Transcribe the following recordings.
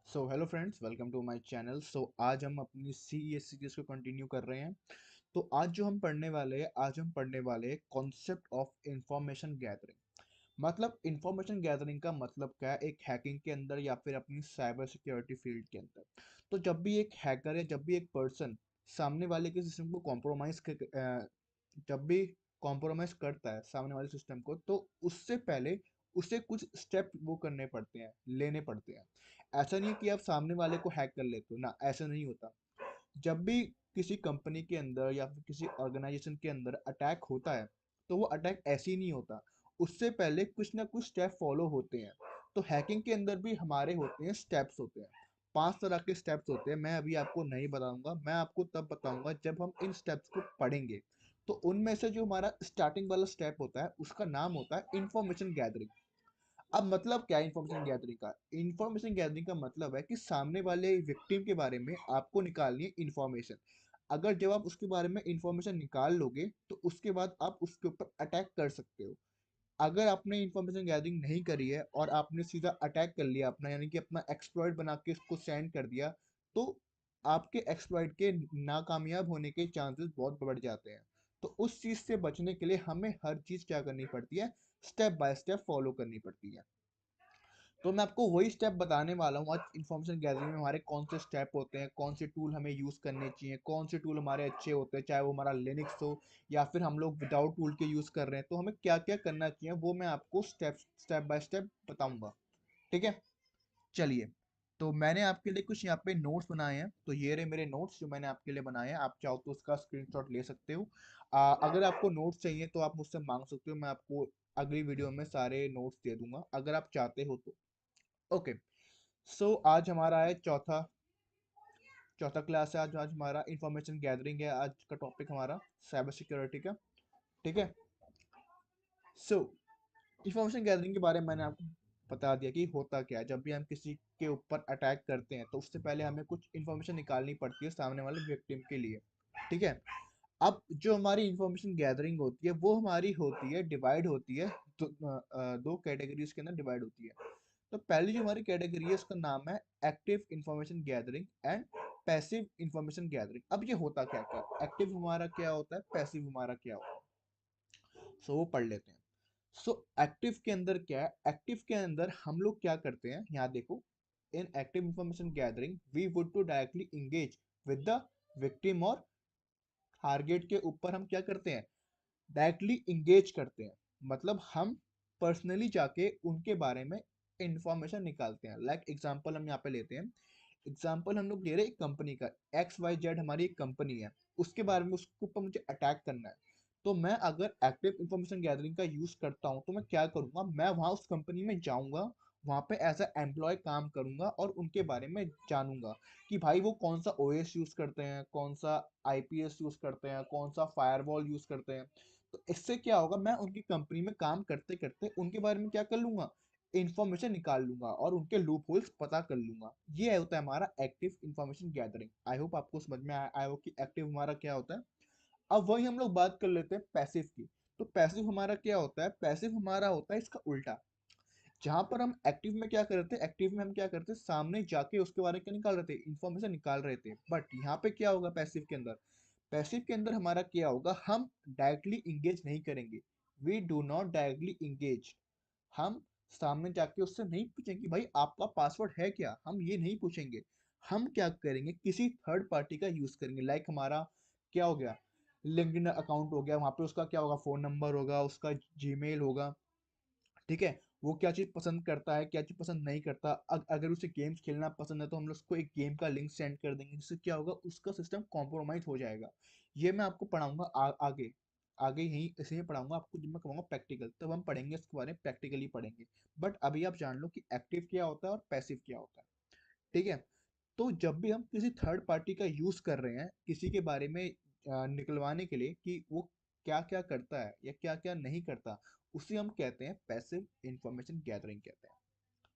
So hello friends, welcome to my channel. आज हम अपनी CES सीरीज को कंटिन्यू कर रहे हैं। तो आज हम पढ़ने वाले हैं कॉन्सेप्ट ऑफ इंफॉर्मेशन गैदरिंग। मतलब इंफॉर्मेशन गैदरिंग का मतलब क्या है एक हैकिंग के अंदर या फिर अपनी साइबर सिक्योरिटी फील्ड के अंदर। तो जब भी एक हैकर या जब भी एक पर्सन सामने वाले के सिस्टम को जब भी कॉम्प्रोमाइज करता है सामने वाले सिस्टम को, तो उससे पहले उसे कुछ स्टेप वो करने पड़ते हैं, लेने पड़ते हैं। ऐसा नहीं है कि आप सामने वाले को हैक कर लेते हो ना, ऐसा नहीं होता। जब भी किसी कंपनी के अंदर या फिर किसी ऑर्गेनाइजेशन के अंदर अटैक होता है, तो वो अटैक ऐसे ही नहीं होता। उससे पहले कुछ ना कुछ स्टेप फॉलो होते हैं। तो हैकिंग के अंदर भी हमारे होते हैं, स्टेप्स होते हैं। 5 तरह के स्टेप्स होते हैं। मैं अभी आपको नहीं बताऊंगा, मैं आपको तब बताऊंगा जब हम इन स्टेप्स को पढ़ेंगे। तो उनमें से जो हमारा स्टार्टिंग वाला स्टेप होता है उसका नाम होता है इंफॉर्मेशन गैदरिंग। अब मतलब क्या है इंफॉर्मेशन गैदरिंग का? इंफॉर्मेशन गैदरिंग का मतलब है कि सामने वाले विक्टिम के बारे में आपको निकालनी है इंफॉर्मेशन। अगर जब आप उसके बारे में इंफॉर्मेशन निकाल लोगे तो उसके बाद आप उसके ऊपर अटैक कर सकते हो। अगर आपने इंफॉर्मेशन गैदरिंग नहीं करी है और आपने सीधा अटैक कर लिया अपना, यानी कि अपना एक्सप्लॉइट बना के उसको सेंड कर दिया, तो आपके एक्सप्लॉइट के नाकामयाब होने के चांसेस बहुत बढ़ जाते हैं। तो उस चीज़ से बचने के लिए हमें हर चीज़ क्या करनी पड़ती है, स्टेप बाय स्टेप फॉलो करनी पड़ती है। तो मैं आपको वही स्टेप बताने वाला हूँ आज। इन्फॉर्मेशन गैदरिंग में हमारे कौन से स्टेप होते हैं, कौन से टूल हमें यूज़ करने चाहिए, कौन से टूल हमारे अच्छे होते हैं, चाहे वो हमारा लिनक्स हो या फिर हम लोग विदाउट टूल के यूज़ कर रहे हैं, तो हमें क्या क्या करना चाहिए वो मैं आपको स्टेप स्टेप बाय स्टेप बताऊंगा। ठीक है, चलिए। तो मैंने आपके लिए कुछ यहाँ पे नोट्स बनाए हैं, तो ये रहे मेरे नोट्स जो मैंने आपके लिए बनाए हैं। आप चाहो तो उसका स्क्रीनशॉट ले सकते हो। अगर आपको नोट्स चाहिए तो आप मुझसे मांग सकते हो, मैं आपको अगली वीडियो में सारे नोट्स दे दूंगा अगर आप चाहते हो तो। ओके। आज हमारा है चौथा चौथा क्लास है। आज आज हमारा इंफॉर्मेशन गैदरिंग है। आज का टॉपिक हमारा साइबर सिक्योरिटी का। ठीक है। सो इंफॉर्मेशन गैदरिंग के बारे में मैंने आपको बता दिया कि होता क्या है। जब भी हम किसी के ऊपर अटैक करते हैं तो उससे पहले हमें कुछ इंफॉर्मेशन निकालनी पड़ती है सामने वाले विक्टिम के लिए। ठीक है। अब जो हमारी इंफॉर्मेशन गैदरिंग होती है वो हमारी होती है, डिवाइड होती है दो कैटेगरीज के अंदर डिवाइड होती है। तो पहली जो हमारी कैटेगरी है उसका नाम है active information gathering and passive information gathering. अब ये होता क्या क्या, एक्टिव हमारा क्या होता है, पैसिव हमारा क्या होता है, वो पढ़ लेते हैं। एक्टिव के अंदर क्या है, एक्टिव के अंदर हम लोग क्या करते हैं, यहाँ देखो। In active information gathering we would to directly engage with the victim और टारगेट के ऊपर हम क्या करते हैं, डायरेक्टली इंगेज करते हैं। मतलब हम पर्सनली जाके उनके बारे में इंफॉर्मेशन निकालते हैं। लाइक एग्जांपल हम यहाँ पे लेते हैं। एग्जांपल हम लोग ले रहे हैं एक कंपनी का। XYZ हमारी एक कंपनी है, उसके बारे में उसके ऊपर मुझे अटैक करना है। तो मैं अगर एक्टिव इंफॉर्मेशन गैदरिंग का यूज करता हूँ तो मैं क्या करूंगा, मैं वहाँ उस कंपनी में जाऊंगा, वहाँ पे एज अ एम्प्लॉय काम करूंगा और उनके बारे में जानूंगा कि भाई वो कौन सा OS यूज करते हैं, कौन सा IPS यूज करते हैं, कौन सा फायरवॉल यूज करते हैं। तो इससे क्या होगा, मैं उनकी कंपनी में काम करते करते उनके बारे में क्या कर लूंगा, इंफॉर्मेशन निकाल लूंगा और उनके लूप होल्स पता कर लूंगा। ये होता है हमारा active information gathering. I hope आपको समझ में आया हो कि एक्टिव हमारा क्या होता है। अब वही हम लोग बात कर लेते हैं पैसिव की। तो पैसिव हमारा क्या होता है, पैसिव हमारा होता है इसका उल्टा। जहां पर हम एक्टिव में क्या कर रहे थे, एक्टिव में हम क्या करते थे, सामने जाके उसके बारे में क्या निकाल रहे थे, इंफॉर्मेशन निकाल रहे थे। बट यहाँ पे क्या होगा पैसिव के अंदर, पैसिव के अंदर हमारा क्या होगा, हम डायरेक्टली इंगेज नहीं करेंगे। We do not directly engage. हम सामने जाके उससे नहीं पूछेंगे कि भाई आपका पासवर्ड है क्या, हम ये नहीं पूछेंगे। हम क्या करेंगे, किसी थर्ड पार्टी का यूज करेंगे। लाइक हमारा क्या हो गया, लिंक्डइन अकाउंट हो गया, वहां पे उसका क्या होगा, फोन नंबर होगा, उसका जीमेल होगा। ठीक है। वो क्या चीज़ पसंद करता है, क्या चीज़ पसंद नहीं करता। अगर उसे गेम्स खेलना पसंद है तो हम लोग उसको एक गेम का लिंक सेंड कर देंगे, जिससे क्या होगा, उसका सिस्टम कॉम्प्रोमाइज हो जाएगा। ये मैं आपको पढ़ाऊंगा आगे। आगे यही इसलिए पढ़ाऊंगा आपको, जब मैं कहूँगा प्रैक्टिकल तब हम पढ़ेंगे इसके बारे में, प्रैक्टिकली पढ़ेंगे। बट अभी आप जान लो कि एक्टिव क्या होता है और पैसिव क्या होता है। ठीक है। तो जब भी हम किसी थर्ड पार्टी का यूज कर रहे हैं किसी के बारे में निकलवाने के लिए कि वो क्या क्या करता है या क्या क्या नहीं करता, उसे हम कहते हैं पैसिव इंफॉर्मेशन गैदरिंग कहते हैं।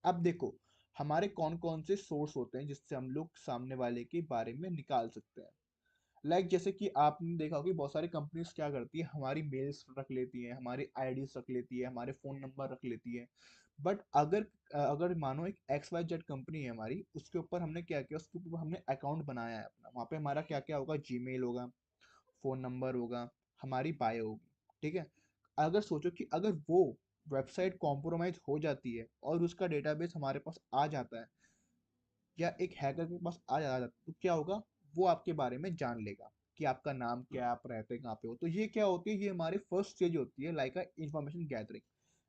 अब देखो, हमारे कौन कौन से सोर्स होते हैं जिससे हम लोग सामने वाले के बारे में निकाल सकते हैं। जैसे कि आपने देखा होगा कि बहुत सारी कंपनीज क्या करती है, हमारी मेल्स रख लेती है, हमारी IDs रख लेती है, हमारे फोन नंबर रख लेती है। बट अगर मानो एक एक्स वाई जेड कंपनी है हमारी, उसके ऊपर हमने क्या किया, उसके ऊपर हमने अकाउंट बनाया है अपना, वहाँ पे हमारा क्या क्या होगा, जीमेल होगा, फ़ोन नंबर होगा, हमारी बायो होगी, ठीक है। अगर सोचो कि अगर वो वेबसाइट कॉम्प्रोमाइज़ हो जाती है और उसका डेटाबेस हमारे पास आ जाता है, या एक हैकर के पास आ जाता है, तो क्या होगा, वो आपके बारे में जान लेगा कि आपका नाम क्या है, आप रहते कहाँ पे हो। तो ये क्या होती है, ये हमारी फर्स्ट स्टेज होती है, लाइक अ information gathering.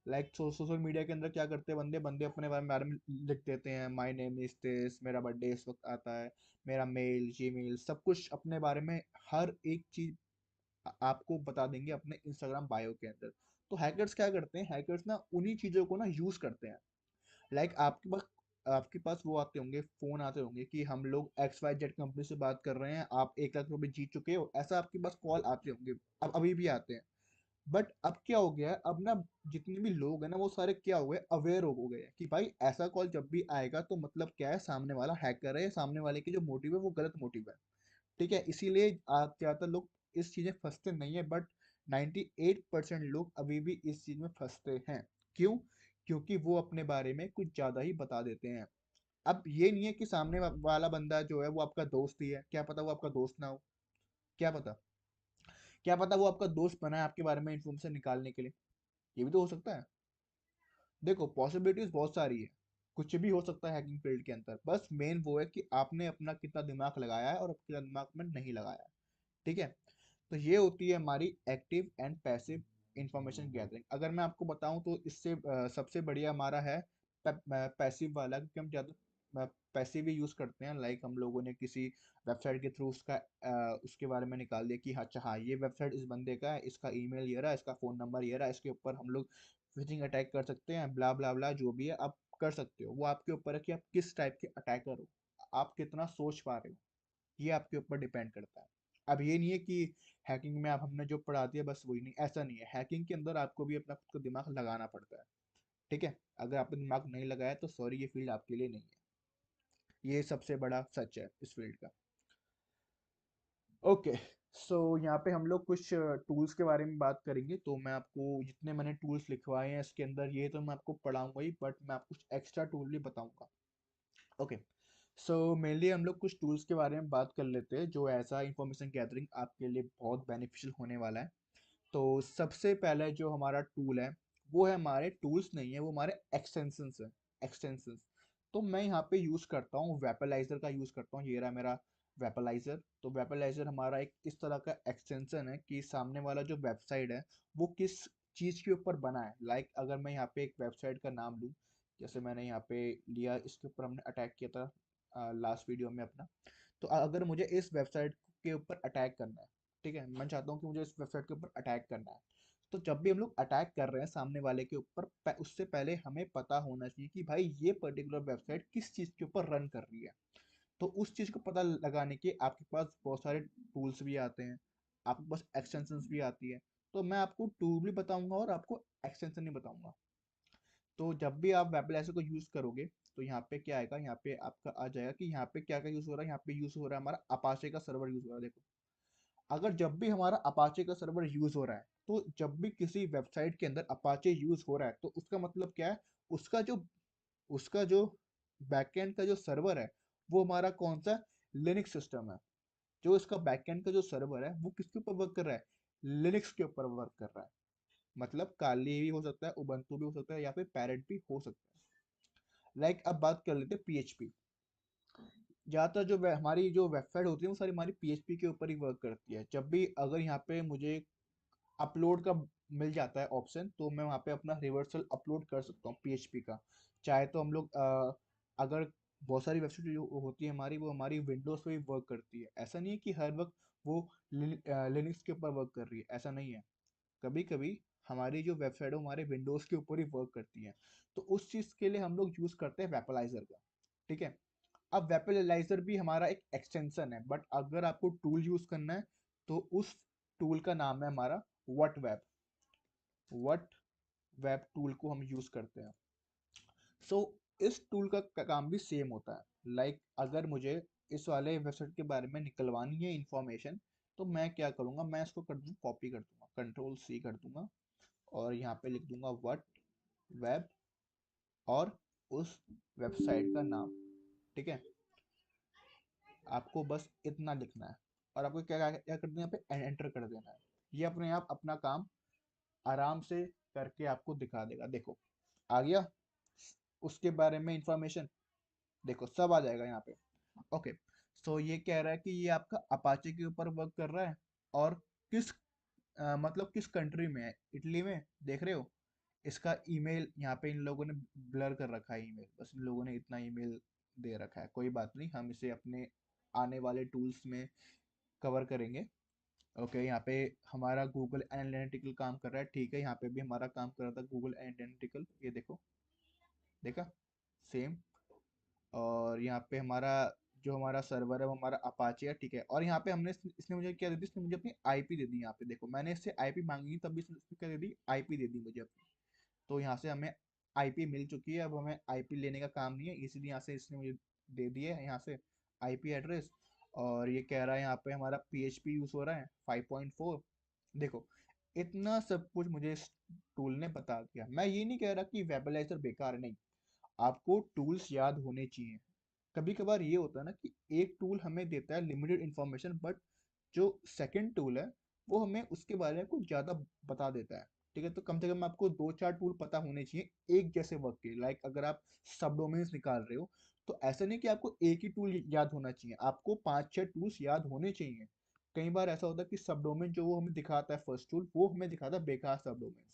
Like social media के अंदर क्या करते हैं बंदे बंदे अपने बारे में लिख देते हैं, माय नेम इज दिस, मेरा बर्थडे इस वक्त आता है, मेरा मेल जीमेल सब कुछ अपने बारे में, हर एक चीज आपको बता देंगे अपने इंस्टाग्राम बायो के अंदर। तो हैकर्स क्या करते हैं, हैकर्स ना उन्हीं चीज़ों को ना यूज़ करते हैं। लाइक आपके पास वो आते होंगे, फ़ोन आते होंगे कि हम लोग एक्स वाई जेड कंपनी से बात कर रहे हैं, आप 1 लाख रुपए जीत चुके हो, ऐसा आपके पास कॉल आते होंगे, अब अभी भी आते हैं। बट अब क्या हो गया है, अब ना जितने भी लोग हैं ना वो सारे क्या हो गए, अवेयर हो गए हैं कि भाई ऐसा कॉल जब भी आएगा तो मतलब क्या है, सामने वाला हैकर है, सामने वाले की जो मोटिव है वो गलत मोटिव है, ठीक है। इसीलिए आप ज़्यादातर लोग इस चीज़ में फंसते नहीं है, बट 98% लोग अभी भी इस चीज़ में फंसते हैं। क्यों? क्योंकि वो अपने बारे में कुछ ज़्यादा ही बता देते हैं। अब ये नहीं है कि सामने वाला बंदा जो है वो आपका दोस्त ही है, क्या पता वो आपका दोस्त ना हो, क्या पता, क्या पता वो आपका दोस्त बना है आपके बारे में इन्फॉर्मेशन निकालने के लिए, ये भी तो हो सकता है। देखो पॉसिबिलिटीज बहुत सारी है, कुछ भी हो सकता है हैकिंग फील्ड के अंदर, बस मेन वो है कि आपने अपना कितना दिमाग लगाया है और कितना दिमाग में नहीं लगाया है, ठीक है। तो ये होती है हमारी active and passive information gathering. अगर मैं आपको बताऊं तो इससे सबसे बढ़िया हमारा है पैसिव वाला, क्योंकि हम ज़्यादा पैसिव ही यूज़ करते हैं। लाइक हम लोगों ने किसी वेबसाइट के थ्रू उसके बारे में निकाल दिया कि हाँ, अच्छा हाँ, ये वेबसाइट इस बंदे का है, इसका ईमेल ये रहा, इसका फ़ोन नंबर ये रहा, इसके ऊपर हम लोग फिशिंग अटैक कर सकते हैं, ब्ला ब्ला ब्ला, जो भी है आप कर सकते हो। वो आपके ऊपर है कि आप किस टाइप के अटैकर हो, आप कितना सोच पा रहे हो, ये आपके ऊपर डिपेंड करता है। अब ये नहीं है कि हैकिंग में आप हमने जो पढ़ा दिया बस वही, नहीं, ऐसा नहीं है। हैकिंग के अंदर आपको भी अपना खुद को दिमाग लगाना पड़ता है, ठीक है। अगर आपने दिमाग नहीं लगाया तो सॉरी, ये फील्ड आपके लिए नहीं है। ये सबसे बड़ा सच है इस फील्ड का। ओके, सो यहाँ पे हम लोग कुछ टूल्स के बारे में बात करेंगे। तो मैं आपको जितने मैंने टूल्स लिखवाए हैं इसके अंदर, ये तो मैं आपको पढ़ाऊंगा ही, बट मैं आपको कुछ एक्स्ट्रा टूल भी बताऊंगा। ओके, सो मेनली हम लोग कुछ टूल्स के बारे में बात कर लेते हैं जो ऐसा इंफॉर्मेशन गैदरिंग आपके लिए बहुत बेनिफिशियल होने वाला है। तो सबसे पहले जो हमारा टूल है, वो है, हमारे टूल्स नहीं है, वो हमारे एक्सटेंशंस है, एक्सटेंशंस। तो मैं यहाँ पे यूज़ करता हूँ वेपलाइजर का यूज़ करता हूँ, ये रहा मेरा वेपलाइजर। तो वेपलाइजर हमारा एक इस तरह का एक्सटेंशन है कि सामने वाला जो वेबसाइट है वो किस चीज़ के ऊपर बना है। लाइक अगर मैं यहाँ पे एक वेबसाइट का नाम लूँ, जैसे मैंने यहाँ पे लिया, इसके ऊपर हमने अटैक किया था लास्ट वीडियो में अपना। तो अगर मुझे इस वेबसाइट के ऊपर अटैक करना है, ठीक है, मैं चाहता हूँ कि मुझे इस वेबसाइट के ऊपर अटैक करना है, तो जब भी हम लोग अटैक कर रहे हैं सामने वाले के ऊपर, उससे पहले हमें पता होना चाहिए कि भाई ये पर्टिकुलर वेबसाइट किस चीज़ के ऊपर रन कर रही है। तो उस चीज़ को पता लगाने के आपके पास बहुत सारे टूल्स भी आते हैं, आपके पास एक्सटेंशंस भी आती है। तो मैं आपको टूल भी बताऊंगा और आपको एक्सटेंशन भी बताऊंगा। तो जब भी आप वेबलाइजर को यूज़ करोगे, तो यहाँ पे क्या आएगा, यहाँ पे आपका आ जाएगा कि यहाँ पे क्या क्या यूज़ हो रहा है। यहाँ पे यूज़ हो रहा है हमारा अपाचे का सर्वर यूज़ हो रहा है। देखो, अगर जब भी हमारा अपाचे का सर्वर यूज़ हो रहा है, तो जब भी किसी वेबसाइट के अंदर अपाचे यूज़ हो रहा है, तो उसका मतलब क्या है, उसका जो उसका जो बैकएंड का जो सर्वर है, वो हमारा कौन सा लिनक्स सिस्टम है। जो इसका बैकएंड का जो सर्वर है वो किसके ऊपर वर्क कर रहा है, लिनक्स के ऊपर वर्क कर रहा है। मतलब काली भी हो सकता है, उबंटू भी हो सकता है, या फिर पैरेट भी हो सकता है। लाइक अब बात कर लेते हैं पीएचपी। ज़्यादातर जो हमारी जो वेबसाइट होती है वो सारी हमारी पीएचपी के ऊपर ही वर्क करती है। जब भी अगर यहाँ पे मुझे अपलोड का मिल जाता है ऑप्शन, तो मैं वहाँ पे अपना रिवर्सल अपलोड कर सकता हूँ पीएचपी का। चाहे तो हम लोग अगर बहुत सारी वेबसाइट जो होती है हमारी, वो हमारी विंडोज़ पे भी वर्क करती है। ऐसा नहीं है कि हर वक्त वो लिनक्स के ऊपर वर्क कर रही है, ऐसा नहीं है। कभी कभी हमारी जो वेबसाइट है वो हमारे विंडोज़ के ऊपर ही वर्क करती है। तो उस चीज़ के लिए हम लोग यूज़ करते हैं वेपलाइजर का, ठीक है। अब वेपलाइजर भी हमारा एक एक्सटेंशन है, बट अगर आपको टूल यूज़ करना है तो उस टूल का नाम है हमारा what web. What web tool को हम यूज़ करते हैं। सो इस टूल का काम भी सेम होता है। लाइक अगर मुझे इस वाले वेबसाइट के बारे में निकलवानी है इंफॉर्मेशन, तो मैं क्या करूँगा, मैं इसको कर दूँ, कॉपी कर दूंगा, कंट्रोल सी कर दूंगा, और यहाँ पे लिख दूंगा वट वेब और उस वेबसाइट का नाम। ठीक है, आपको बस इतना लिखना है और आपको क्या क्या कर देना है, यहाँ पे एंटर कर देना है। ये अपने आप अपना काम आराम से करके आपको दिखा देगा। देखो आ गया उसके बारे में इंफॉर्मेशन, देखो सब आ जाएगा यहाँ पे। ओके, सो ये कह रहा है कि ये आपका अपाचे के ऊपर वर्क कर रहा है और किस मतलब किस कंट्री में है, इटली में, देख रहे हो। इसका ईमेल यहाँ पे इन लोगों ने ब्लर कर रखा है, ईमेल बस इन लोगों ने इतना ईमेल दे रखा है। कोई बात नहीं, हम इसे अपने आने वाले टूल्स में कवर करेंगे। ओके, यहाँ पे हमारा गूगल एनालिटिकल काम कर रहा है, ठीक है, यहाँ पे भी हमारा काम कर रहा था गूगल एनालिटिकल, ये देखो, देखा, सेम। और यहाँ पे हमारा जो हमारा सर्वर है वो हमारा अपाचे है, ठीक है। और यहाँ पे हमने इसने मुझे क्या दे दी, इसने मुझे अपनी आईपी दे दी। यहाँ पे देखो मैंने इससे आईपी मांगी तब भी इसने क्या दे दी, आईपी दे दी मुझे अपनी। तो यहाँ से हमें आईपी मिल चुकी है, अब हमें आईपी लेने का काम नहीं है, इसलिए यहाँ से इसने मुझे दे दिया है यहाँ से आईपी एड्रेस। और ये कह रहा है यहाँ पे हमारा पीएचपी यूज हो रहा है 5.4। देखो इतना सब कुछ मुझे इस टूल ने बता दिया। मैं ये नहीं कह रहा कि वेबलाइजर बेकार है, नहीं, आपको टूल्स याद होने चाहिए। कभी कभार ये होता है ना कि एक टूल हमें देता है लिमिटेड इंफॉर्मेशन, बट जो सेकंड टूल है वो हमें उसके बारे में कुछ ज़्यादा बता देता है। ठीक है, तो कम से कम आपको दो चार टूल पता होने चाहिए एक जैसे वर्क के। लाइक अगर आप सब डोमेन्स निकाल रहे हो तो ऐसा नहीं कि आपको एक ही टूल याद होना चाहिए, आपको पांच छह टूल्स याद होने चाहिए। कई बार ऐसा होता है कि सब डोमेन जो वो हमें दिखाता है फर्स्ट टूल, वो हमें दिखाता है बेकार सब डोमेन्स,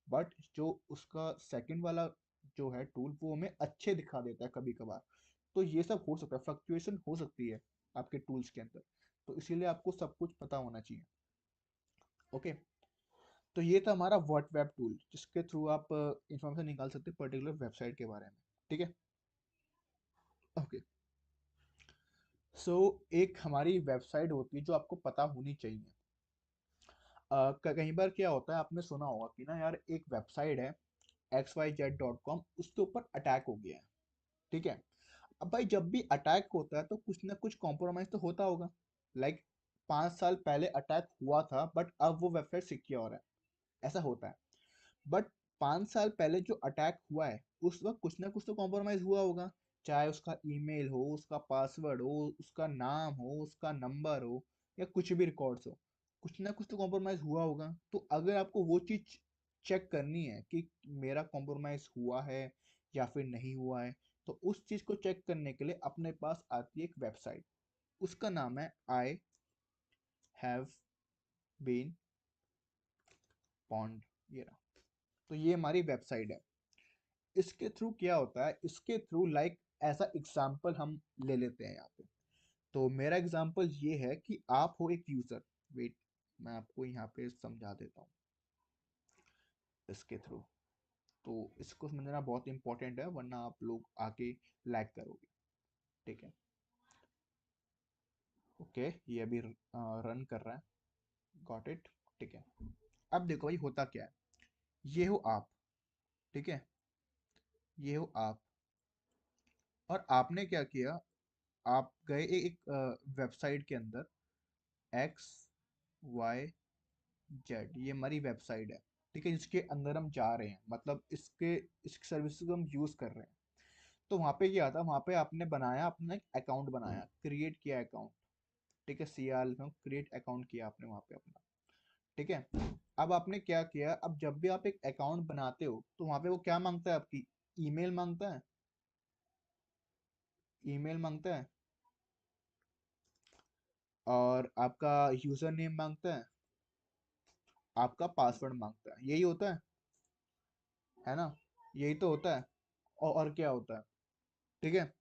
बट जो उसका सेकंड वाला जो है टूल वो हमें अच्छे दिखा देता है कभी कभार। तो ये सब हो सकता है, फ्लक्चुएशन हो सकती है आपके टूल्स के अंदर, तो इसीलिए आपको सब कुछ पता होना चाहिए। ओके, तो ये था हमारा व्हाट वेब टूल जिसके थ्रू आप इंफॉर्मेशन निकाल सकते हैं पर्टिकुलर वेबसाइट के बारे में। ठीक है, ओके। सो एक हमारी वेबसाइट होती है जो आपको पता होनी चाहिए। कई बार क्या होता है, आपने सुना होगा कि ना यार एक वेबसाइट है xyz.com, उसके ऊपर अटैक हो गया है। ठीक है, अब भाई जब भी अटैक होता है तो कुछ ना कुछ कॉम्प्रोमाइज तो होता होगा। लाइक 5 साल पहले अटैक हुआ था बट अब वो वेबसाइट सिक्योर है, ऐसा होता है। बट 5 साल पहले जो अटैक हुआ है उस वक्त कुछ ना कुछ तो कॉम्प्रोमाइज हुआ होगा, चाहे उसका ईमेल हो, उसका पासवर्ड हो, उसका नाम हो, उसका नंबर हो, या कुछ भी रिकॉर्ड्स हो, कुछ ना कुछ तो कॉम्प्रोमाइज हुआ होगा। तो अगर आपको वो चीज चेक करनी है कि मेरा कॉम्प्रोमाइज हुआ है या फिर नहीं हुआ है, तो उस चीज को चेक करने के लिए अपने पास आती है एक वेबसाइट, उसका नाम है आई हैव बीन पॉन्ड। ये रहा, तो ये हमारी वेबसाइट है। इसके थ्रू क्या होता है, इसके थ्रू लाइक ऐसा एग्जाम्पल हम ले लेते हैं यहाँ पे। तो मेरा एग्जाम्पल ये है कि आप हो एक यूजर, वेट मैं आपको यहाँ पे समझा देता हूँ इसके थ्रू। तो इसको समझना बहुत इंपॉर्टेंट है वरना आप लोग आके लैग करोगे। ठीक है, ओके, ये अभी रन कर रहा है, गॉट इट। ठीक है, अब देखो भाई होता क्या है, ये हो आप, ठीक है, ये हो आप, और आपने क्या किया, आप गए एक वेबसाइट के अंदर, एक्स वाई जेड, ये हमारी वेबसाइट है। ठीक है, जिसके अंदर हम जा रहे हैं, मतलब इसके इस सर्विसेज को हम यूज कर रहे हैं। तो वहाँ पे क्या था, वहाँ पे आपने बनाया, अपना एक अकाउंट बनाया, क्रिएट किया अकाउंट। ठीक है, सीआर क्रिएट अकाउंट किया आपने वहाँ पे अपना। ठीक है, अब आपने क्या किया, अब जब भी आप एक अकाउंट बनाते हो तो वहाँ पे वो क्या मांगता है, आपकी ईमेल मांगता है, ईमेल मांगता है, और आपका यूजर नेम मांगता है, आपका पासवर्ड मांगता है, यही होता है ना, यही तो होता है। और क्या होता है, ठीक है।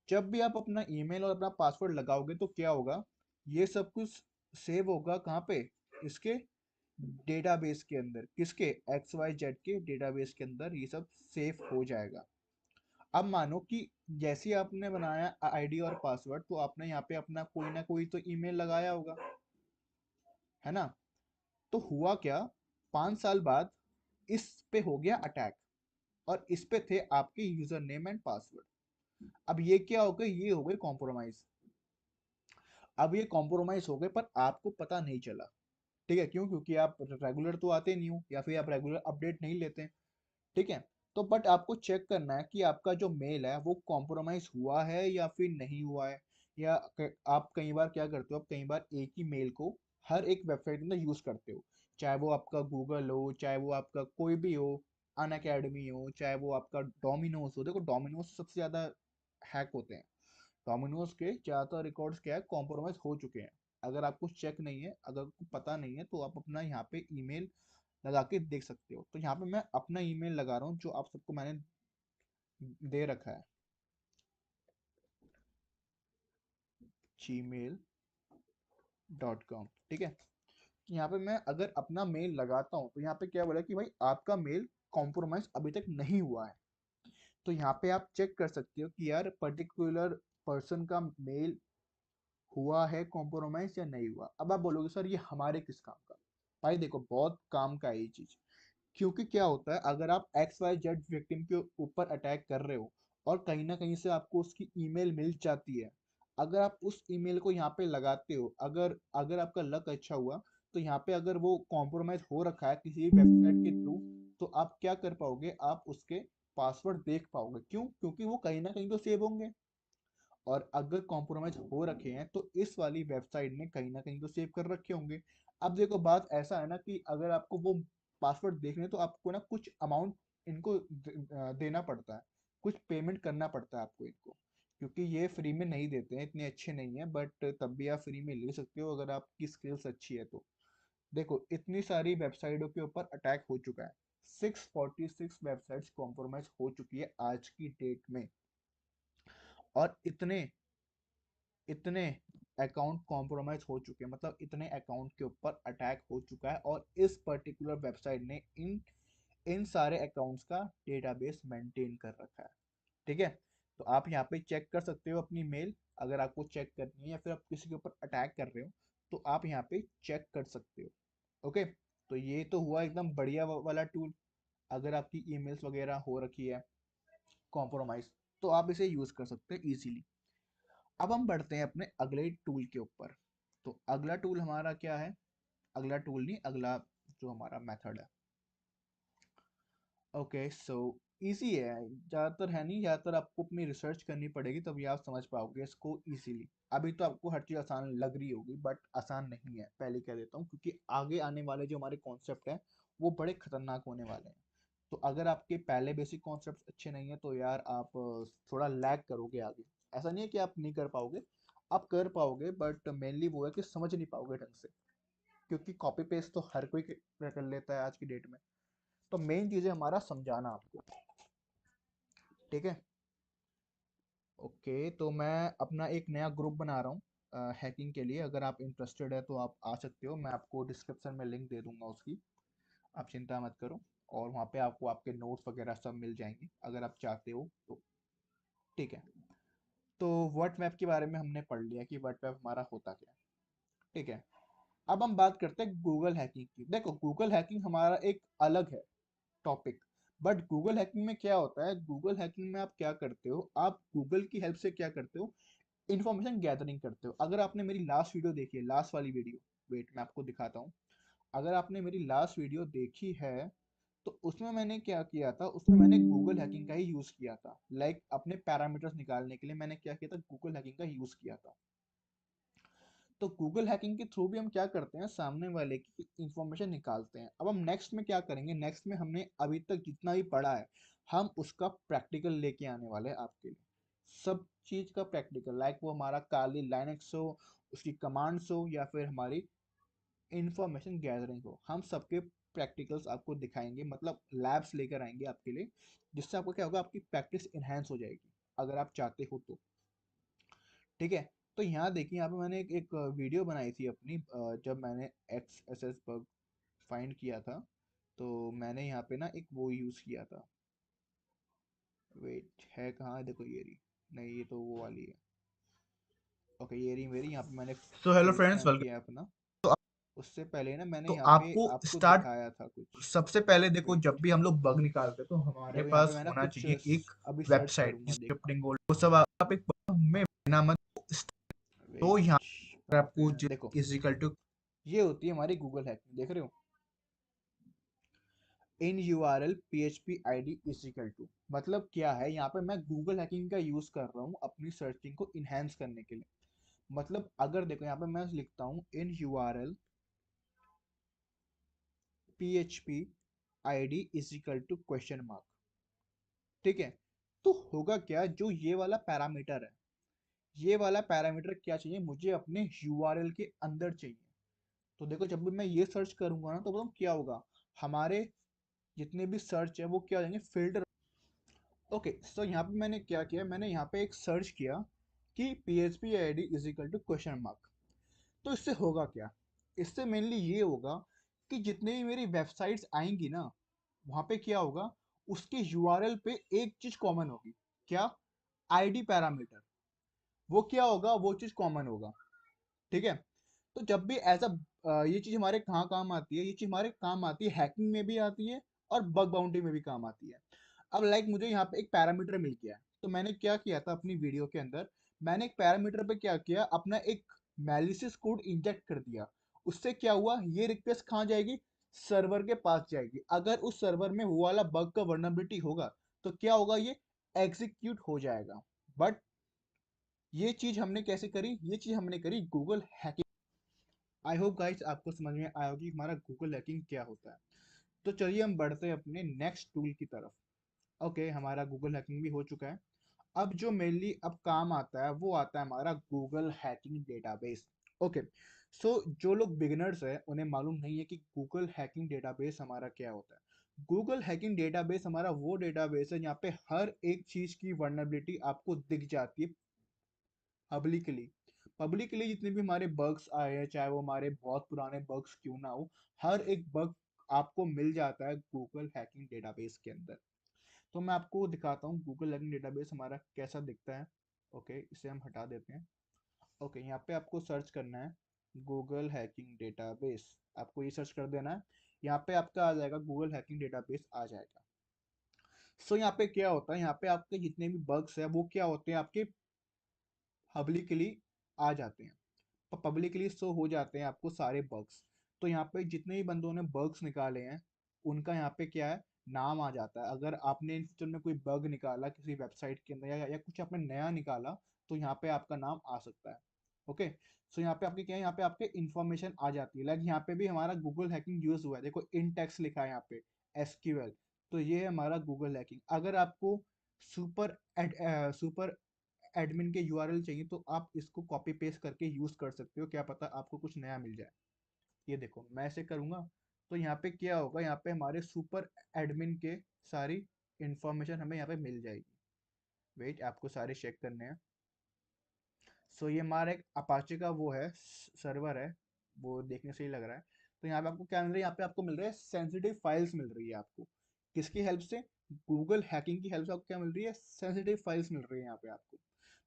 जब भी आप अपना ईमेल और अपना पासवर्ड लगाओगे तो क्या होगा, ये सब कुछ सेव होगा कहाँ पे, इसके डेटाबेस के अंदर, किसके, एक्स वाई जेड के डेटाबेस के अंदर ये सब सेव हो जाएगा। अब मानो कि जैसे ही आपने बनाया आईडी और पासवर्ड, तो आपने यहाँ पे अपना कोई ना कोई तो ईमेल लगाया होगा, है ना। तो हुआ क्या, 5 साल बाद इस पे हो गया अटैक, और इस पे थे आपके यूजर नेम एंड पासवर्ड। अब ये क्या हो गए, ये हो गए कॉम्प्रोमाइज। अब ये कॉम्प्रोमाइज हो गए पर आपको पता नहीं चला। ठीक है, क्यों, क्योंकि आप रेगुलर तो आते नहीं हो, या फिर आप रेगुलर अपडेट नहीं लेते। ठीक है, तो बट आपको चेक करना है कि आपका जो मेल है वो कॉम्प्रोमाइज हुआ है या फिर नहीं हुआ है। या आप कई बार क्या करते हो, आप कई बार एक ही मेल को हर एक वेबसाइट में यूज करते हो, चाहे वो आपका गूगल हो, चाहे वो आपका कोई भी हो, अन अकेडमी हो, चाहे वो आपका डोमिनोज हो। देखो डोमिनोज सबसे ज्यादा हैक होते हैं। डोमिनोज के ज्यादातर रिकॉर्ड्स क्या है, कॉम्प्रोमाइज हो चुके हैं। अगर आपको चेक नहीं है, अगर आपको पता नहीं है, तो आप अपना यहाँ पे ईमेल लगा के देख सकते हो। तो यहाँ पे मैं अपना ईमेल लगा रहा हूँ जो आप सबको मैंने दे रखा है, gmail.com। ठीक है, यहाँ पे मैं अगर अपना मेल लगाता हूँ तो यहाँ पे क्या बोला कि भाई आपका मेल कॉम्प्रोमाइज अभी तक नहीं हुआ है। तो यहाँ पे आप चेक कर सकते हो कि यार पर्टिकुलर पर्सन का मेल हुआ है कॉम्प्रोमाइज या नहीं हुआ। अब आप बोलोगे सर ये हमारे किस काम का। भाई देखो बहुत काम का है ये चीज। क्योंकि क्या होता है, अगर आप एक्स वाई जेड विक्टिम के ऊपर अटैक कर रहे हो और कहीं ना कहीं से आपको उसकी ईमेल मिल जाती है, अगर आप उस ईमेल को यहाँ पे लगाते हो, अगर अगर आपका लक अच्छा हुआ तो यहाँ पे अगर वो कॉम्प्रोमाइज हो रखा है किसी वेबसाइट के थ्रू, तो आप क्या कर पाओगे, आप उसके पासवर्ड देख पाओगे। क्यों? क्योंकि वो कहीं ना कहीं तो सेव होंगे। और अगर कॉम्प्रोमाइज हो रखे हैं तो इस वाली वेबसाइट ने कहीं ना कहीं तो सेव कर रखे होंगे। अब देखो बात ऐसा है ना कि अगर आपको वो पासवर्ड देखने तो आपको ना कुछ अमाउंट इनको देना पड़ता है, कुछ पेमेंट करना पड़ता है आपको इनको, क्योंकि ये फ्री में नहीं देते हैं, इतने अच्छे नहीं है। बट तब भी आप फ्री में ले सकते हो अगर आपकी स्किल्स अच्छी है तो। देखो इतनी सारी वेबसाइटों के ऊपर अटैक हो चुका है, 646 वेबसाइट्स कॉम्प्रोमाइज हो चुकी है आज की डेट में। और इतने इतने अकाउंट कॉम्प्रोमाइज हो चुके हैं, मतलब इतने अकाउंट के ऊपर अटैक हो चुका है। और इस पर्टिकुलर वेबसाइट ने इन इन सारे अकाउंट्स का डेटाबेस मेंटेन कर रखा है। ठीक है, तो आप यहाँ पे चेक कर सकते हो अपनी मेल, अगर आपको चेक करनी है या फिर आप किसी के ऊपर अटैक कर रहे हो तो आप यहाँ पे चेक कर सकते हो। ओके, तो ये तो हुआ एकदम बढ़िया वाला टूल। अगर आपकी ईमेल्स वगैरह हो रखी है कॉम्प्रोमाइज तो आप इसे यूज कर सकते हैं इजीली। अब हम बढ़ते हैं अपने अगले टूल के ऊपर। तो अगला टूल हमारा क्या है, अगला टूल नहीं, अगला जो हमारा मेथड है। ओके सो इजी है, ज़्यादातर है नहीं, ज़्यादातर आपको अपनी रिसर्च करनी पड़ेगी तभी आप समझ पाओगे इसको इजीली। अभी तो आपको हर चीज़ आसान लग रही होगी बट आसान नहीं है, पहले कह देता हूँ, क्योंकि आगे आने वाले जो हमारे कॉन्सेप्ट हैं वो बड़े खतरनाक होने वाले हैं। तो अगर आपके पहले बेसिक कॉन्सेप्ट अच्छे नहीं है तो यार आप थोड़ा लैग करोगे आगे। ऐसा नहीं है कि आप नहीं कर पाओगे, आप कर पाओगे, बट मेनली वो है कि समझ नहीं पाओगे ढंग से, क्योंकि कॉपी पेस्ट तो हर कोई कर लेता है आज की डेट में। तो मेन चीज़ है हमारा समझाना आपको। ठीक है, ओके, तो मैं अपना एक नया ग्रुप बना रहा हूँ हैकिंग के लिए। अगर आप इंटरेस्टेड है तो आप आ सकते हो, मैं आपको डिस्क्रिप्शन में लिंक दे दूंगा उसकी, आप चिंता मत करो। और वहाँ पे आपको आपके नोट्स वगैरह सब मिल जाएंगे अगर आप चाहते हो तो। ठीक है, तो व्हाट्सएप के बारे में हमने पढ़ लिया कि व्हाट्सएप हमारा होता क्या है। ठीक है, अब हम बात करते हैं गूगल हैकिंग की। देखो गूगल हैकिंग हमारा एक अलग है टॉपिक। बट गूगल हैकिंग में क्या होता है, गूगल हैकिंग में आप क्या करते हो, आप गूगल की हेल्प से क्या करते हो, इन्फॉर्मेशन गैदरिंग करते हो। अगर आपने मेरी लास्ट वीडियो देखी है, लास्ट वाली वीडियो, वेट मैं आपको दिखाता हूँ। अगर आपने मेरी लास्ट वीडियो देखी है तो उसमें मैंने क्या किया था, उसमें मैंने गूगल हैकिंग का ही यूज किया था। लाइक अपने पैरामीटर्स निकालने के लिए मैंने क्या किया था, गूगल हैकिंग का यूज किया था। तो गूगल हैकिंग के थ्रू भी हम क्या करते हैं, सामने वाले की इंफॉर्मेशन निकालते हैं। अब हम नेक्स्ट में क्या करेंगे, नेक्स्ट में हमने अभी तक जितना भी पढ़ा है हम उसका प्रैक्टिकल लेके आने वाले हैं आपके लिए। सब चीज का प्रैक्टिकल, लाइक वो हमारा काली लाइनेक्स हो, उसकी कमांड्स हो, या फिर हमारी इंफॉर्मेशन गैदरिंग हो, हम सबके प्रैक्टिकल्स आपको दिखाएंगे, मतलब लैब्स लेकर आएंगे आपके लिए, जिससे आपको क्या होगा, आपकी प्रैक्टिस इनहेंस हो जाएगी अगर आप चाहते हो तो। ठीक है, तो यहाँ देखिए, यहाँ पे मैंने एक वीडियो बनाई थी अपनी, जब मैंने x S S bug find किया था। तो मैंने यहाँ पे ना एक वो यूज़ किया था, वेट है कहाँ है, देखो ये रही, नहीं ये तो वो वाली है। ओके ये रही मेरी, यहाँ पे मैंने so hello page friends, phone welcome. किया अपना। तो उससे पहले ना मैंने तो यहाँ पे आपको आपको स्टार्ट, दिखाया था कुछ। सबसे पहले देखो जब वेट, भी हम लोग बग निकालते हैं तो हमारे देखो यहाँ पे पास मैं ना होना कुछ चाहिए एक अभी सर्च वेबसाइट करूंगा, जिसपे देखो। अपने गोल्ड वो सब आप एक में बिना मत। तो यहाँ वेट, पर कहाँ पे आपको है, देखो इजिकल टू ये होती है हमारी गूगल हैकिंग, देख रहे हो। In URL PHP ID is equal to, मतलब क्या है, यहाँ पे मैं गूगल हैकिंग का यूज कर रहा हूँ अपनी सर्चिंग को इनहेंस करने के लिए। मतलब अगर देखो यहाँ पे मैं लिखता हूँ in URL PHP ID is equal to question mark, ठीक है। तो होगा क्या, जो ये वाला पैरामीटर है, ये वाला पैरामीटर क्या चाहिए मुझे, अपने URL के अंदर चाहिए। तो देखो जब भी मैं ये सर्च करूंगा ना, तो बताऊँ क्या होगा, हमारे जितने भी सर्च है वो क्या हो जाएंगे, फिल्टर। ओके, सो यहाँ पे मैंने क्या किया, मैंने यहाँ पे एक सर्च किया कि PHP ID is equal to question mark. तो इससे होगा क्या, इससे मेनली ये होगा कि जितने भी मेरी वेबसाइट्स आएंगी ना, वहाँ पे क्या होगा, उसके URL पे एक चीज कॉमन होगी, क्या, ID पैरामीटर। वो क्या होगा, वो चीज कॉमन होगा, ठीक है। तो जब भी ये चीज हमारे कहाँ काम आती है, ये चीज हमारे काम आती है, हैकिंग में भी आती है और बग बाउंटी में भी काम आती है। अब लाइक मुझे यहाँ पे एक पैरामीटर मिल गया है, तो मैंने क्या किया था अपनी वीडियो के अंदर, मैंने एक पैरामीटर पे क्या किया, अपना एक मैलिशियस कोड इंजेक्ट कर दिया। उससे क्या हुआ, ये रिक्वेस्ट कहाँ जाएगी, सर्वर के पास जाएगी। अगर उस सर्वर में वो वाला बग का वर्नबिलिटी होगा, तो क्या होगा, ये एग्जीक्यूट हो जाएगा। बट ये चीज हमने कैसे करी, ये चीज हमने करी Google hacking. I hope guys आपको समझ में आया होगी हमारा गूगल हैकिंग क्या होता है। तो चलिए हम बढ़ते हैं अपने नेक्स्ट टूल की तरफ। ओके, हमारा गूगल हैकिंग भी हो चुका है। अब जो मेनली अब काम आता है वो आता है हमारा गूगल हैकिंग डेटाबेस। ओके, सो जो लोग बिगिनर्स हैं उन्हें मालूम नहीं है कि गूगल हैकिंग डेटाबेस हमारा क्या होता है। गूगल हैकिंग डेटाबेस हमारा वो डेटाबेस है जहाँ पे हर एक चीज की वर्नेबिलिटी आपको दिख जाती है पब्लिकली। पब्लिकली जितने भी हमारे बग्स आए हैं, चाहे वो हमारे बहुत पुराने बग्स क्यों ना हो, हर एक बग आपको मिल जाता है गूगल हैकिंग डेटाबेस के अंदर। तो मैं आपको दिखाता हूँ गूगल हैकिंग डेटाबेस हमारा कैसा दिखता है। ओके, इसे हम हटा देते हैं। ओके, यहाँ पे आपको सर्च करना है गूगल हैकिंग डेटाबेस, आपको ये सर्च कर देना है। यहाँ पे आपका आ जाएगा गूगल हैकिंग डेटाबेस आ जाएगा। सो यहाँ पे क्या होता है, यहाँ पे आपके जितने भी बग्स है वो क्या होते हैं, आपके पब्लिकली आ जाते हैं, पब्लिकली शो हो जाते हैं आपको सारे बग्स। तो यहाँ पे जितने भी बंदों ने बग्स निकाले हैं, उनका यहाँ पे क्या है, नाम आ जाता है। अगर आपने इन फ्यूचर में कोई बग निकाला किसी वेबसाइट के अंदर, या कुछ आपने नया निकाला, तो यहाँ पे आपका नाम आ सकता है। ओके, सो यहाँ पे आपके क्या है, यहाँ पे आपके इन्फॉर्मेशन आ जाती है। लाइक यहाँ पे भी हमारा गूगल हैकिंग यूज हुआ है, देखो इन टेक्स्ट लिखा है यहाँ पे, SQL। तो ये है हमारा गूगल हैकिंग। अगर आपको सुपर सुपर एडमिन के URL चाहिए, तो आप इसको कॉपी पेस्ट करके यूज कर सकते हो, क्या पता आपको कुछ नया मिल जाए। ये देखो मैं ऐसे करूंगा, तो यहाँ पे क्या होगा, यहाँ पे हमारे सुपर एडमिन के सारी इंफॉर्मेशन हमें यहाँ पे मिल जाएगी। वेट, आपको सारे चेक करने हैं। सो ये हमारा एक अपाचे का वो है, सर्वर है, वो देखने से ही लग रहा है। तो यहाँ पे आपको क्या मिल रहा है, यहाँ पे आपको मिल रहा है सेंसिटिव फाइल्स मिल रही है आपको। किसकी हेल्प से, गूगल हैकिंग की हेल्प से आपको क्या मिल रही है, सेंसिटिव फाइल्स मिल रही है यहाँ पे आपको।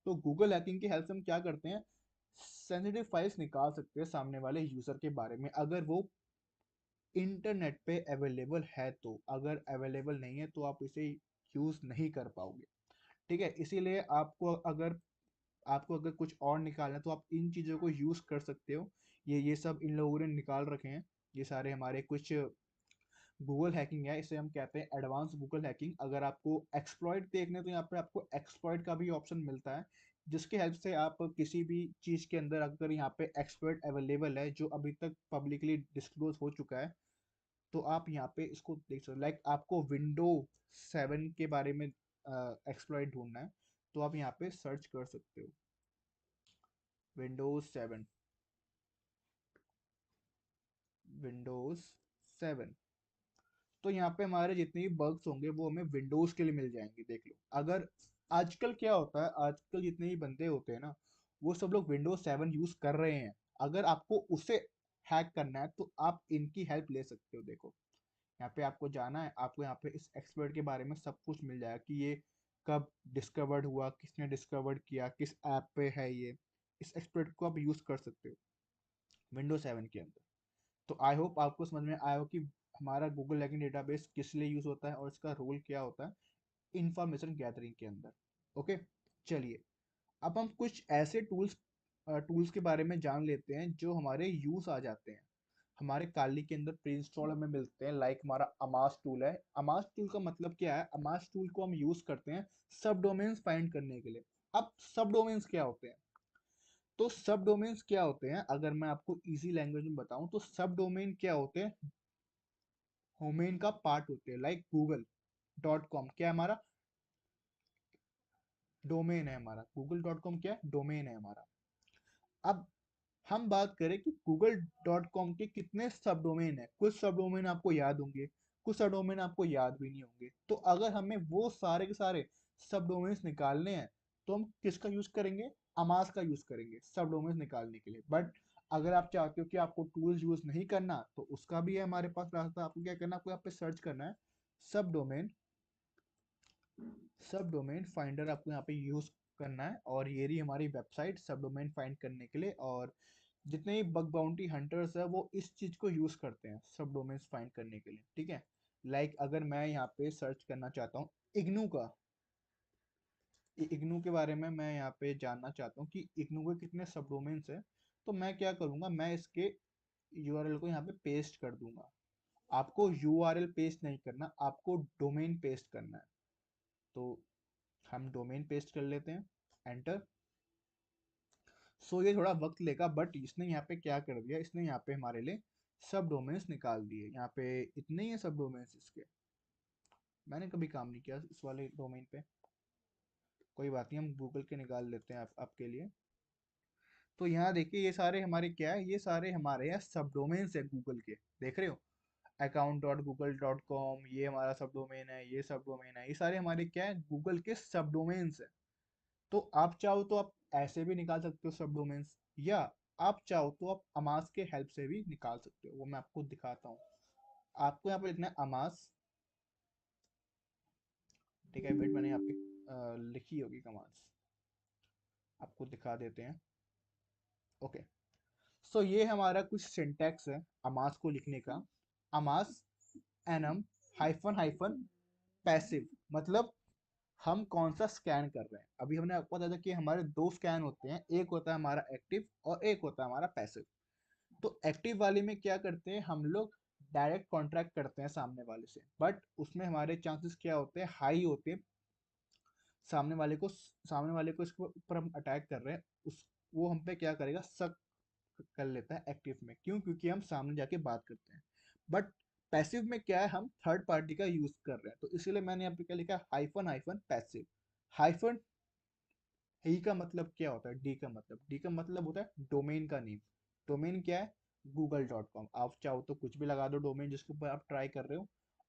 तो गूगल हैकिंग की हेल्प से हम क्या करते हैं, सेंसिटिव फाइल्स निकाल सकते हैं सामने वाले यूजर के बारे में, अगर वो इंटरनेट पे अवेलेबल है। तो अगर अवेलेबल नहीं है तो आप इसे यूज नहीं कर पाओगे, ठीक है। इसीलिए आपको अगर कुछ और निकालना है, तो आप इन चीज़ों को यूज़ कर सकते हो। ये सब इन लोगों ने निकाल रखे हैं, ये सारे हमारे कुछ गूगल हैकिंग है, इसे हम कहते हैं एडवांस गूगल हैकिंग। अगर आपको एक्सप्लॉइट देखने, तो यहाँ पे आपको एक्सप्लॉइट का भी ऑप्शन मिलता है, जिसकी हेल्प से आप किसी भी चीज़ के अंदर, अगर यहाँ पे एक्सप्लॉइट अवेलेबल है जो अभी तक पब्लिकली डिस्क्लोज हो चुका है, तो आप यहाँ पे इसको देख सकते हो। लाइक आपको विंडो 7 के बारे में एक्सप्लॉइट ढूंढना है, तो आप यहाँ पे सर्च कर सकते हो विंडोज 7, विंडोज 7। तो यहाँ पे हमारे जितने भी बग्स होंगे वो हमें विंडोज के लिए मिल जाएंगे, देख लो। अगर आजकल क्या होता है, आजकल जितने भी बंदे होते हैं ना, वो सब लोग विंडोज 7 यूज कर रहे हैं। अगर आपको उसे हैक करना है, तो आप इनकी हेल्प ले सकते हो। देखो यहाँ पे आपको जाना है, आपको यहाँ पे इस एक्सपर्ट के बारे में सब कुछ मिल जाएगा कि ये कब डिस्कवर्ड हुआ, किसने डिस्कवर्ड किया, किस ऐप पे है ये। इस एक्सपर्ट को आप यूज कर सकते हो विंडोज 7 के अंदर। तो आई होप आपको समझ में आया हो कि हमारा गूगल हैकिंग डेटाबेस किस लिए यूज होता है और इसका रोल क्या होता है इंफॉर्मेशन गैदरिंग के अंदर। ओके, चलिए अब हम कुछ ऐसे टूल्स के बारे में जान लेते हैं जो हमारे यूज आ जाते हैं। हमारे काली के अंदर प्री इंस्टॉल हमें मिलते हैं, लाइक हमारा अमास टूल है। अमास टूल का मतलब क्या है? अमास टूल को हम यूज करते हैं सब डोमेन्स फाइंड करने के लिए। अब सब डोमेन्स क्या होते हैं? तो सब डोमेन्स क्या होते हैं, अगर मैं आपको इजी लैंग्वेज में बताऊं तो सब डोमेन क्या होते हैं? डोमेन का पार्ट होते हैं। लाइक google.com क्या है हमारा? डोमेन है हमारा। google.com क्या है? डोमेन है हमारा। अब हम बात करें कि google.com के कितने सब डोमेन है। कुछ सब डोमेन आपको याद होंगे, कुछ सब डोमेन आपको याद भी नहीं होंगे। तो अगर हमें वो सारे के सारे सब डोमेन्स निकालने हैं तो हम किसका यूज करेंगे? अमास का यूज करेंगे सब डोमेन्स निकालने के लिए। बट अगर आप चाहते हो कि आपको टूल्स यूज नहीं करना तो उसका भी है हमारे पास रास्ता। आपको क्या करना है? आपको यहाँ पे सर्च करना है सब डोमेन, सब डोमेन फाइंडर आपको यहाँ पे यूज करना है। और ये रही हमारी वेबसाइट सब डोमेन फाइंड करने के लिए। और जितने भी बग बाउंटी हंटर्स है वो इस चीज को यूज करते हैं सब डोमेन्स फाइंड करने के लिए, ठीक है। लाइक अगर मैं यहाँ पे सर्च करना चाहता हूँ इग्नू का, इग्नू के बारे में मैं यहाँ पे जानना चाहता हूँ कि इग्नू के कितने सब डोमेन्स है, तो मैं क्या करूँगा? मैं इसके यूआरएल को यहाँ पे पेस्ट कर दूंगा। आपको यूआरएल पेस्ट नहीं करना, आपको डोमेन पेस्ट करना है। तो हम डोमेन पेस्ट कर लेते हैं, एंटर। सो ये थोड़ा वक्त लेगा, बट इसने यहाँ पे क्या कर दिया, इसने यहाँ पे हमारे लिए सब डोमेन्स निकाल दिए। यहाँ पे इतने ही है सब डोमेन्स इसके। मैंने कभी काम नहीं किया इस वाले डोमेन पे, कोई बात नहीं, हम गूगल के निकाल लेते हैं आपके लिए। तो यहाँ देखिए ये सारे हमारे क्या है, ये सारे हमारे यहाँ सब डोमेन्स है गूगल के, देख रहे हो? account.google.com ये हमारा सब डोमेन है, ये सब डोमेन है, ये सारे हमारे क्या है? गूगल के सब डोमेन्स है। तो आप चाहो तो आप ऐसे भी निकाल सकते हो सब डोमेन्स, या आप चाहो तो आप अमास के हेल्प से भी निकाल सकते हो। वो मैं आपको दिखाता हूँ। आपको यहाँ पे लिखना है अमास, ठीक है। वेट, मैंने यहाँ पे लिखी होगी कमांड्स, आपको दिखा देते हैं। ओके, सो ये हमारा कुछ सिंटैक्स है अमास को लिखने का। अमास एनम हाइफन हाइफन पैसिव, मतलब हम कौन सा स्कैन कर रहे हैं। अभी हमने आपको बताया था कि हमारे दो स्कैन होते हैं, एक होता है हमारा एक्टिव और एक होता है हमारा पैसिव। तो एक्टिव वाले में क्या करते हैं हम लोग? डायरेक्ट कॉन्ट्रैक्ट करते हैं सामने वाले से, बट उसमें हमारे चांसेस क्या होते हैं? हाई होते हैं। सामने वाले को इसके ऊपर हम अटैक कर रहे हैं, उस वो हम पे क्या करेगा? शक कर लेता है एक्टिव में। क्यों? क्योंकि हम सामने जाके बात करते हैं। बट पैसिव में क्या है? हम थर्ड पार्टी का यूज कर रहे हैं। तो इसीलिए मैंने यहाँ पे क्या लिखा? Hyphen hyphen passive. हाइफन ई का मतलब क्या होता है? डी का मतलब होता है डोमेन का नेम। डोमेन क्या है? google.com। आप चाहो तो कुछ भी लगा दो डोमेन जिसके ऊपर आप ट्राई कर रहे हो।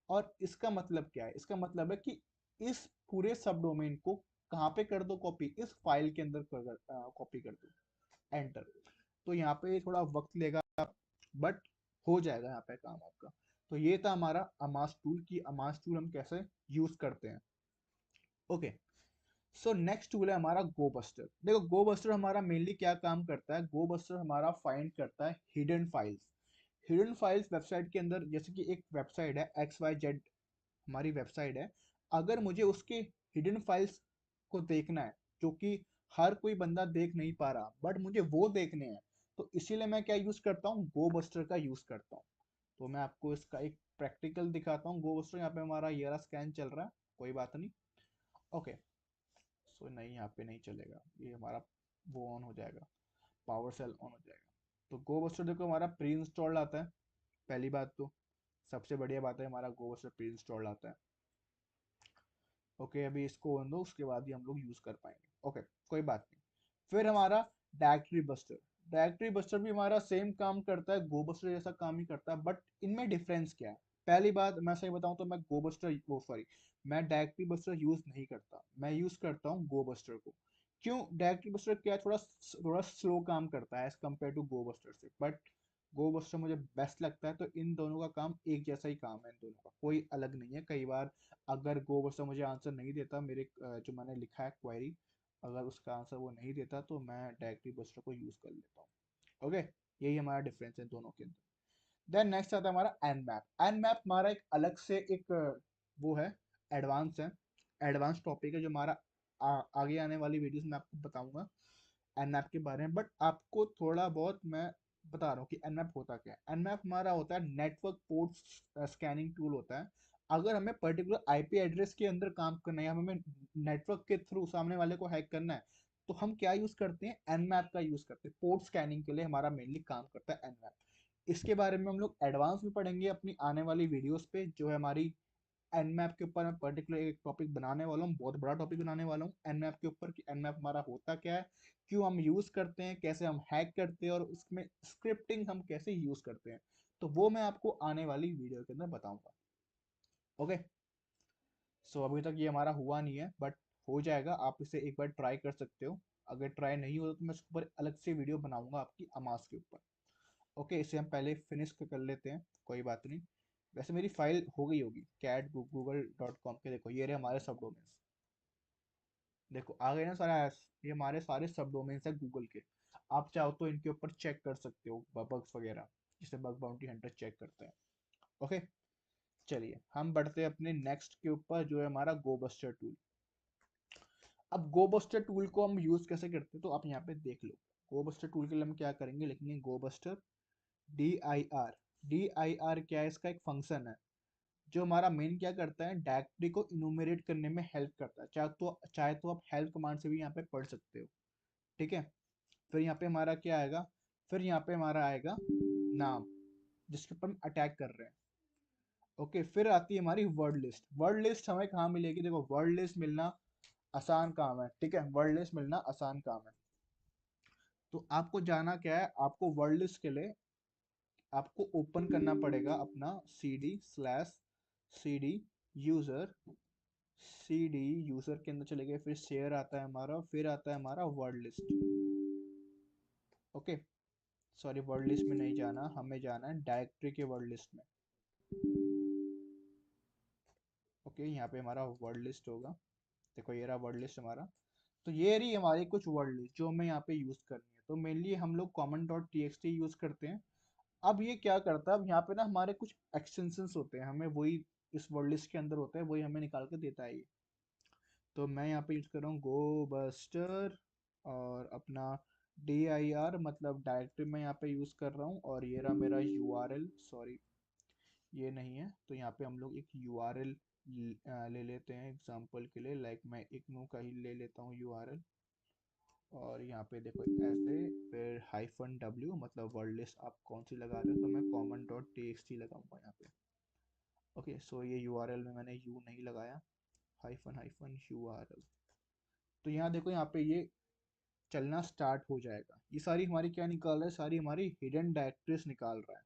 और इसका मतलब क्या है? इसका मतलब है कि इस पूरे सब डोमेन को कहाँ पे कर दो कॉपी? इस फाइल के अंदर कॉपी कर दो, एंटर। तो यहाँ पे थोड़ा वक्त लेगा, बट हो जाएगा यहाँ पे काम आपका। तो ये था हमारा अमास टूल, की अमास टूल हम कैसे यूज करते हैं। ओके, सो नेक्स्ट टूल है हमारा गोबस्टर। देखो गोबस्टर हमारा मेनली क्या काम करता है? गोबस्टर हमारा फाइंड करता है hidden files. Hidden files website के अंदर, जैसे कि एक वेबसाइट है XYZ, हमारी वेबसाइट है। अगर मुझे उसके हिडन फाइल्स को देखना है जो कि हर कोई बंदा देख नहीं पा रहा, बट मुझे वो देखने हैं, तो इसीलिए मैं क्या यूज करता हूँ? गोबस्टर का यूज करता हूँ। तो मैं आपको इसका एक प्रैक्टिकल दिखाता हूँ। गोबस्टर, यहाँ पे हमारा ये रहा स्कैन चल रहा है, कोई बात नहीं। ओके, सो नहीं, यहाँ पे नहीं चलेगा, ये हमारा वो ऑन हो जाएगा, पावर सेल ऑन हो जाएगा। तो गोबस्टर देखो हमारा प्री इंस्टॉल्ड आता है। पहली बात तो सबसे बढ़िया बात है, हमारा गोबस्टर प्री इंस्टॉल्ड आता है। ओके, अभी इसको ऑन दो, उसके बाद ही हम लोग यूज कर पाएंगे। ओके, कोई बात नहीं। फिर हमारा डायरेक्टरी बस्टर। डायरेक्टरी बस्टर भी हमारा सेम काम करता है, गोबस्टर जैसा काम ही करता है, बट इनमें डिफरेंस क्या है? पहली बात मैं सही बताऊं तो मैं गोबस्टर, वो सॉरी, मैं डायरेक्टरी बस्टर यूज नहीं करता, मैं यूज करता हूँ गोबस्टर को। क्यों? डायरेक्टरी बस्टर क्या, थोड़ा थोड़ा स्लो काम करता है एज कम्पेयर टू गोबस्टर से, बट गोबस्टर मुझे बेस्ट लगता है। तो इन दोनों का काम एक जैसा ही काम है, इन दोनों का कोई अलग नहीं है। कई बार अगर गोबस्टर मुझे आंसर नहीं देता, मेरे जो मैंने लिखा है क्वेरी, अगर उसका आंसर वो नहीं देता तो मैं डायरेक्टली बस्टर को यूज कर लेता हूँ। ओके, यही हमारा डिफरेंस है दोनों के अंदर। देन नेक्स्ट आता है हमारा एनमैप। एनमैप हमारा एक अलग से एक वो है, एडवांस है, एडवांस टॉपिक है जो हमारा आगे आने वाली वीडियोस में आपको बताऊंगा एनमैप के बारे में। बट आपको थोड़ा बहुत मैं बता रहा हूँ कि nmap होता क्या है। nmap हमारा होता है नेटवर्क पोर्ट स्कैनिंग टूल होता है। अगर हमें पर्टिकुलर आईपी एड्रेस के अंदर काम करना है, हमें नेटवर्क के थ्रू सामने वाले को हैक करना है, तो हम क्या यूज करते हैं, nmap का यूज करते हैं। पोर्ट स्कैनिंग के लिए हमारा मेनली काम करता है nmap। इसके बारे में हम लोग एडवांस में पढ़ेंगे अपनी आने वाली वीडियोस पे, जो है हमारी nmap के ऊपर। मैं पर्टिकुलर एक टॉपिक बनाने वाला हूँ, बहुत बड़ा टॉपिक बनाने वाला हूँ nmap के ऊपर, कि nmap हमारा होता क्या है, क्यों हम यूज करते हैं, कैसे हम हैक करते हैं, और उसमें स्क्रिप्टिंग हम कैसे यूज करते हैं। तो वो मैं आपको आने वाली वीडियो के अंदर बताऊंगा। ओके, सो अभी तक ये हमारा हुआ नहीं है, बट हो जाएगा। आप इसे एक बार ट्राई कर सकते हो। अगर ट्राई नहीं होता तो मैं उसके ऊपर अलग से वीडियो बनाऊंगा आपकी अमास के ऊपर। ओके, इसे हम पहले फिनिश कर लेते हैं, कोई बात नहीं। वैसे मेरी फाइल हो गई होगी कैट google.com के। देखो ये रहे हमारे सब डोमेन्स। देखो आ गए ना सारा ये हमारे सारे सब डोमेन्स है गूगल के। आप चाहो तो इनके ऊपर चेक कर सकते हो बग्स वगैरह, जिसे बग बाउंटी हंटर चेक करते हैं। ओके, चलिए हम बढ़ते हैं अपने नेक्स्ट के ऊपर, जो है हमारा गोबस्टर टूल। अब गोबस्टर टूल को हम यूज कैसे करते हैं, तो आप यहाँ पे देख लो। गोबस्टर टूल के लिए हम क्या करेंगे, लिखेंगे गोबस्टर dir। dir क्या है, इसका एक फंक्शन है जो हमारा मेन क्या करता है, डायरेक्टरी को इनुमरेट करने में हेल्प करता है। चाहे तो आप हेल्प कमांड से भी यहाँ पे पढ़ सकते हो। ठीक है, फिर यहाँ पे हमारा क्या आएगा, फिर यहाँ पे हमारा आएगा नाम, जिसके ऊपर हम अटैक कर रहे हैं। ओके, फिर आती है हमारी वर्ड लिस्ट। वर्ड लिस्ट हमें कहाँ मिलेगी, देखो वर्ड लिस्ट मिलना आसान काम है। ठीक है, वर्ड लिस्ट मिलना आसान काम है। तो आपको जाना क्या है, आपको वर्ड लिस्ट के लिए आपको ओपन करना पड़ेगा अपना cd/cd यूजर। cd यूजर के अंदर चले गए, फिर शेयर आता है हमारा, फिर आता है हमारा word list. Okay, sorry word list में नहीं जाना, हमें जाना है डायरेक्टरी के वर्ड लिस्ट में। ओके, यहाँ पे हमारा वर्ड लिस्ट होगा। देखो ये रहा वर्ड लिस्ट हमारा। तो ये रही हमारी कुछ वर्ड लिस्ट जो हमें यहाँ पे यूज करनी है। तो मेनली हम लोग common.txt यूज करते हैं। अब ये क्या करता है, अब यहाँ पे ना हमारे कुछ एक्सटेंशंस होते हैं, हमें वही इस वर्ड लिस्ट के अंदर होता है, वही हमें निकाल के देता है ये। तो मैं यहाँ पे यूज कर रहा हूँ गोबस्टर, और अपना dir मतलब डायरेक्टरी में यहाँ पे यूज कर रहा हूँ, और ये रहा मेरा url। सॉरी ये नहीं है, तो यहाँ पे हम लोग एक url ले लेते हैं एग्जांपल के लिए। लाइक मैं इग्नू का ही ले लेता हूँ url, और यहाँ पे देखो ऐसे, फिर -w मतलब वर्ड लिस्ट आप कौन सी लगा रहे हो, तो मैं common.txt लगाऊंगा यहाँ पे। ओके, सो ये url में मैंने u नहीं लगाया, -url। तो यहाँ देखो, यहाँ पे ये चलना स्टार्ट हो जाएगा। ये सारी हमारी क्या निकाल रहा है, सारी हमारी हिडन डायरेक्टरीज निकाल रहा है।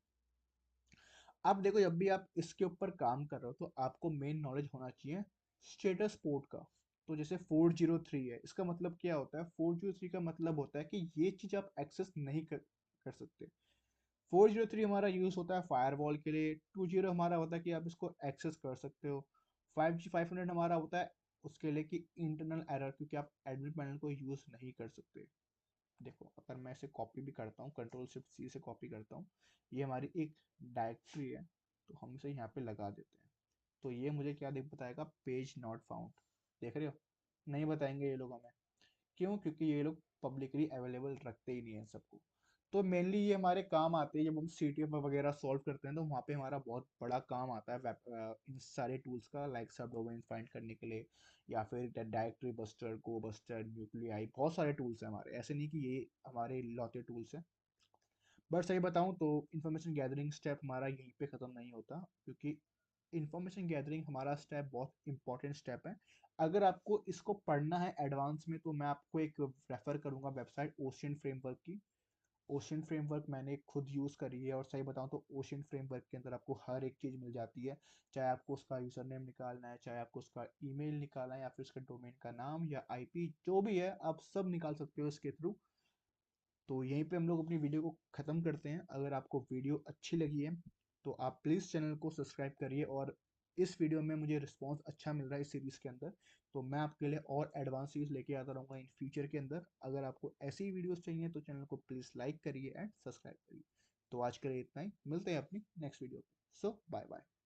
अब देखो, जब भी आप इसके ऊपर काम कर रहे हो तो आपको मेन नॉलेज होना चाहिए स्टेटस पोर्ट का। तो जैसे 403 है, इसका मतलब क्या होता है, 403 का मतलब होता है कि ये चीज आप एक्सेस नहीं कर सकते। 403 हमारा यूज होता है फायरवॉल के लिए। 20 हमारा होता है कि आप इसको एक्सेस कर सकते हो। 5G 500 हमारा होता है उसके लिए कि इंटरनल एरर, क्योंकि आप एडमिन पैनल को यूज नहीं कर सकते। देखो अगर मैं इसे कॉपी भी करता हूँ, Ctrl+Shift+C से कॉपी करता हूँ, ये हमारी एक डायरेक्टरी है, तो हम इसे यहाँ पे लगा देते हैं। तो ये मुझे क्या देख बताएगा, पेज नॉट फाउंड। देख रहे हो, नहीं बताएंगे ये लोग हमें। क्यों, क्योंकि ये लोग पब्लिकली अवेलेबल रखते ही नहीं है सबको। तो मेनली ये हमारे काम आते हैं जब हम CTF वगैरह सॉल्व करते हैं, तो वहाँ पे हमारा बहुत बड़ा काम आता है इन सारे टूल्स का, लाइक सब डोमेन फाइंड करने के लिए, या फिर डायरेक्टरी बस्टर, गो बस्टर, न्यूक्लियाई, बहुत सारे टूल्स हैं हमारे। ऐसे नहीं कि ये हमारे लौते टूल्स हैं। बट सही बताऊं तो इन्फॉर्मेशन गैदरिंग स्टेप हमारा यहीं पे ख़त्म नहीं होता, क्योंकि इन्फॉर्मेशन गैदरिंग हमारा स्टेप बहुत इंपॉर्टेंट स्टेप है। अगर आपको इसको पढ़ना है एडवांस में, तो मैं आपको एक रेफर करूंगा वेबसाइट ओशियन फ्रेमवर्क की। ओशियन फ्रेमवर्क मैंने खुद यूज़ करी है, और सही बताऊं तो ओशियन फ्रेमवर्क के अंदर आपको हर एक चीज़ मिल जाती है। चाहे आपको उसका यूज़र नेम निकालना है, चाहे आपको उसका ईमेल निकालना है, या फिर उसका डोमेन का नाम या आईपी, जो भी है आप सब निकाल सकते हो इसके थ्रू। तो यहीं पे हम लोग अपनी वीडियो को ख़त्म करते हैं। अगर आपको वीडियो अच्छी लगी है तो आप प्लीज़ चैनल को सब्सक्राइब करिए, और इस वीडियो में मुझे रिस्पांस अच्छा मिल रहा है इस सीरीज़ के अंदर, तो मैं आपके लिए और एडवांस सीरीज लेके आता रहूँगा इन फ्यूचर के अंदर। अगर आपको ऐसी ही वीडियोस चाहिए तो चैनल को प्लीज़ लाइक करिए एंड सब्सक्राइब करिए। तो आज के लिए इतना ही, मिलते हैं अपनी नेक्स्ट वीडियो पे। सो बाय बाय।